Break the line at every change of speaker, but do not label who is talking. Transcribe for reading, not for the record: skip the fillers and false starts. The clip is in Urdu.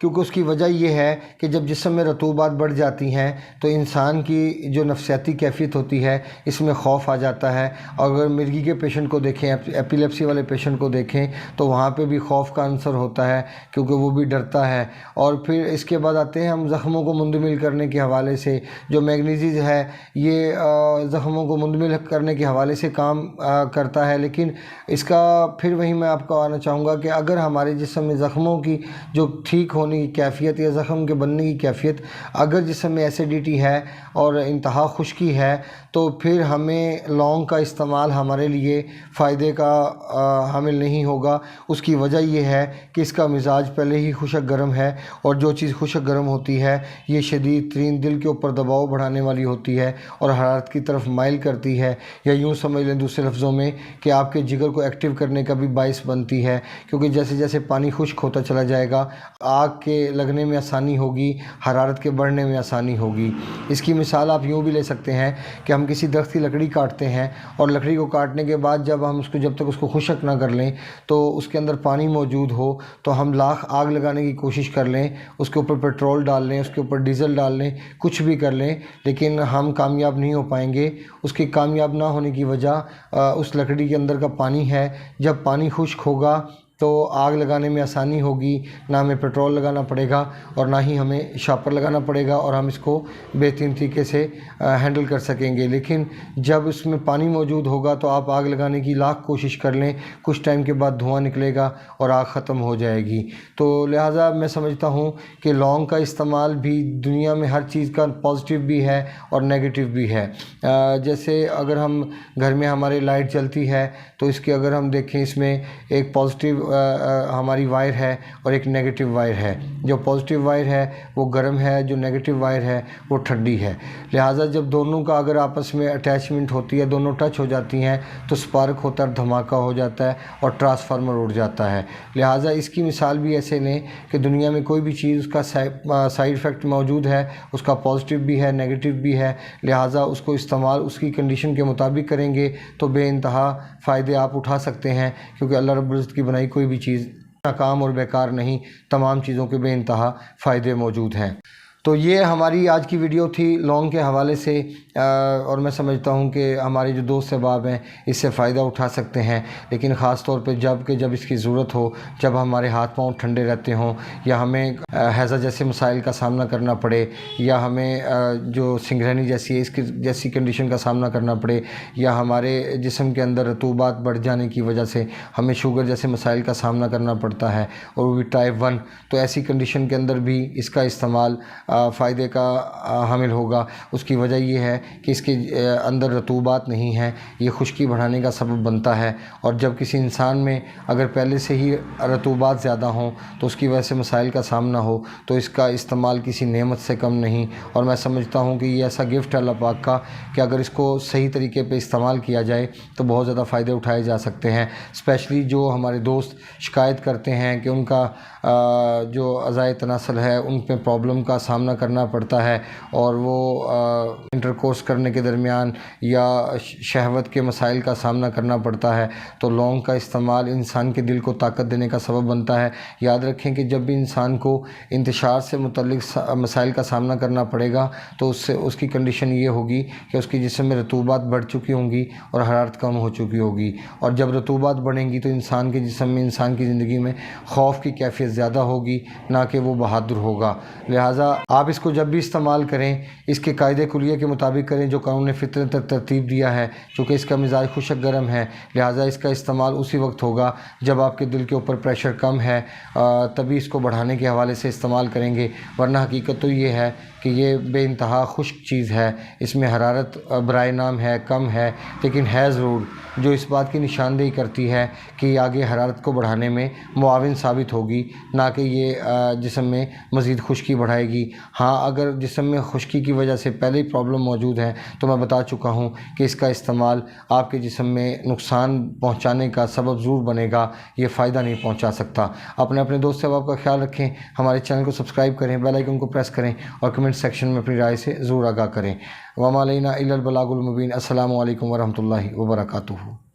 کیونکہ اس کی وجہ یہ ہے کہ جب جسم میں رطوبات بڑھ جاتی ہیں تو انسان کی جو نفسیاتی کیفیت ہوتی ہے اس میں خوف آ جاتا ہے. اور اگر مرگی کے پیشنٹ کو دیکھیں، ایپیلیپسی والے پیشنٹ کو دیکھیں تو وہاں پہ بھی خوف کا عنصر ہوتا ہے کیونکہ وہ بھی ڈرتا ہے. اور پھر اس کے بعد آتے ہیں ہم زخموں کو مندمل کرنے کے حوالے سے. جو میگنیزیز ہے یہ زخموں کو مندمل کرنے کے حوالے سے کام کرتا ہے، لیکن اس کا پھر وہی میں آپ کو آنا چاہوں گا کہ اگر ہمارے جسم میں زخموں کی جو ٹھیک ہونے کی کیفیت یا زخم کے بننے کی کیفیت، اگر جسم میں ایسیڈیٹی ہے اور انتہا خشکی ہے تو پھر ہمیں لونگ کا استعمال ہمارے لیے فائدے کا حامل نہیں ہوگا. اس کی وجہ یہ ہے کہ اس کا مزاج پہلے ہی خشک گرم ہے، اور جو چیز خشک گرم ہوتی ہے یہ شدید ترین دل کے اوپر دباؤ بڑھانے والی ہوتی ہے اور حرارت کی طرف مائل کرتی ہے، یا یوں سمجھ لیں دوسرے لفظوں میں کہ آپ کے جگر کو ایکٹیو کرنے کا بھی باعث بنتی ہے. کیونکہ جیسے جیسے پانی خشک ہوتا چلا جائے گا آگ کے لگنے میں آسانی ہوگی، حرارت کے بڑھنے میں آسانی ہوگی. اس کی مثال آپ یوں بھی لے سکتے ہیں کہ ہم کسی درخت کی لکڑی کاٹتے ہیں، اور لکڑی کو کاٹنے کے بعد جب تک اس کو خشک نہ کر لیں تو اس کے اندر پانی موجود ہو تو ہم لاکھ آگ لگانے کی کوشش کر لیں، اس کے اوپر پیٹرول ڈال لیں، اس کے اوپر ڈیزل ڈال لیں، کچھ بھی کر لیں، لیکن ہم کامیاب نہیں ہو پائیں گے. اس کی کامیاب نہ ہونے کی وجہ اس لکڑی کے اندر کا پانی ہے. جب پانی خشک ہوگا تو آگ لگانے میں آسانی ہوگی، نہ ہمیں پیٹرول لگانا پڑے گا اور نہ ہی ہمیں شاپر لگانا پڑے گا، اور ہم اس کو بہترین طریقے سے ہینڈل کر سکیں گے. لیکن جب اس میں پانی موجود ہوگا تو آپ آگ لگانے کی لاکھ کوشش کر لیں، کچھ ٹائم کے بعد دھواں نکلے گا اور آگ ختم ہو جائے گی. تو لہٰذا میں سمجھتا ہوں کہ لونگ کا استعمال بھی دنیا میں ہر چیز کا پازیٹیو بھی ہے اور نیگیٹو بھی ہے. جیسے اگر ہم گھر میں ہمارے لائٹ جلتی ہے تو اس کے اگر ہم دیکھیں اس میں ایک پازیٹیو ہماری وائر ہے اور ایک نیگیٹو وائر ہے. جو پازیٹیو وائر ہے وہ گرم ہے، جو نیگیٹو وائر ہے وہ ٹھنڈی ہے. لہٰذا جب دونوں کا اگر آپس میں اٹیچمنٹ ہوتی ہے، دونوں ٹچ ہو جاتی ہیں تو سپارک ہوتا ہے، دھماکہ ہو جاتا ہے اور ٹرانسفارمر اڑ جاتا ہے. لہٰذا اس کی مثال بھی ایسے لیں کہ دنیا میں کوئی بھی چیز اس کا سائیڈ افیکٹ موجود ہے، اس کا پازیٹیو بھی ہے، نیگیٹو بھی ہے. لہٰذا اس کو استعمال اس کی کنڈیشن کے مطابق کریں گے تو بے انتہا فائدے آپ اٹھا سکتے ہیں، کیونکہ اللہ رب العزت کی بنائی کوئی بھی چیز ناکام اور بیکار نہیں، تمام چیزوں کے بے انتہا فائدے موجود ہیں. تو یہ ہماری آج کی ویڈیو تھی لونگ کے حوالے سے، اور میں سمجھتا ہوں کہ ہمارے جو دوست احباب ہیں اس سے فائدہ اٹھا سکتے ہیں. لیکن خاص طور پہ جب اس کی ضرورت ہو، جب ہمارے ہاتھ پاؤں ٹھنڈے رہتے ہوں، یا ہمیں ہیضہ جیسے مسائل کا سامنا کرنا پڑے، یا ہمیں جو سنگرانی جیسی کنڈیشن کا سامنا کرنا پڑے، یا ہمارے جسم کے اندر رطوبات بڑھ جانے کی وجہ سے ہمیں شوگر جیسے مسائل کا سامنا کرنا پڑتا ہے، اور وہ بھی ٹائپ 1. تو ایسی کنڈیشن کے اندر بھی اس کا استعمال فائدے کا حامل ہوگا. اس کی وجہ یہ ہے کہ اس کے اندر رطوبات نہیں ہیں، یہ خشکی بڑھانے کا سبب بنتا ہے. اور جب کسی انسان میں اگر پہلے سے ہی رطوبات زیادہ ہوں تو اس کی وجہ سے مسائل کا سامنا ہو تو اس کا استعمال کسی نعمت سے کم نہیں. اور میں سمجھتا ہوں کہ یہ ایسا گفٹ ہے اللہ پاک کا کہ اگر اس کو صحیح طریقے پہ استعمال کیا جائے تو بہت زیادہ فائدے اٹھائے جا سکتے ہیں. اسپیشلی جو ہمارے دوست شکایت کرتے ہیں کہ ان کا جو اعضائے تناسل ہے ان پہ پرابلم کا سامنا کرنا پڑتا ہے، اور وہ انٹرکورس کرنے کے درمیان یا شہوت کے مسائل کا سامنا کرنا پڑتا ہے، تو لونگ کا استعمال انسان کے دل کو طاقت دینے کا سبب بنتا ہے. یاد رکھیں کہ جب بھی انسان کو انتشار سے متعلق مسائل کا سامنا کرنا پڑے گا تو اس کی کنڈیشن یہ ہوگی کہ اس کی جسم میں رطوبات بڑھ چکی ہوں گی اور حرارت کم ہو چکی ہوگی. اور جب رطوبات بڑھیں گی تو انسان کے جسم میں، انسان کی زندگی میں خوف کی کیفیت زیادہ ہوگی، نہ کہ وہ بہادر ہوگا. لہٰذا آپ اس کو جب بھی استعمال کریں اس کے قاعدے کلیہ کے مطابق کریں جو قانون فطرت ترتیب دیا ہے. چونکہ اس کا مزاج خشک گرم ہے، لہٰذا اس کا استعمال اسی وقت ہوگا جب آپ کے دل کے اوپر پریشر کم ہے، تبھی اس کو بڑھانے کے حوالے سے استعمال کریں گے. ورنہ حقیقت تو یہ ہے کہ یہ بے انتہا خشک چیز ہے، اس میں حرارت برائے نام ہے، کم ہے، لیکن ہے ضرور جو اس بات کی نشاندہی کرتی ہے کہ یہ آگے حرارت کو بڑھانے میں معاون ثابت ہوگی، نہ کہ یہ جسم میں مزید خشکی بڑھائے گی. ہاں اگر جسم میں خشکی کی وجہ سے پہلے ہی پرابلم موجود ہے تو میں بتا چکا ہوں کہ اس کا استعمال آپ کے جسم میں نقصان پہنچانے کا سبب ضرور بنے گا، یہ فائدہ نہیں پہنچا سکتا. اپنے دوست احباب کا خیال رکھیں، ہمارے چینل کو سبسکرائب کریں، بیل آئیکن کو پریس کریں اور کمنٹ سیکشن میں اپنی رائے سے ضرور آگاہ کریں. وما علینا الا البلاغ المبین. السلام علیکم ورحمۃ اللہ وبرکاتہ.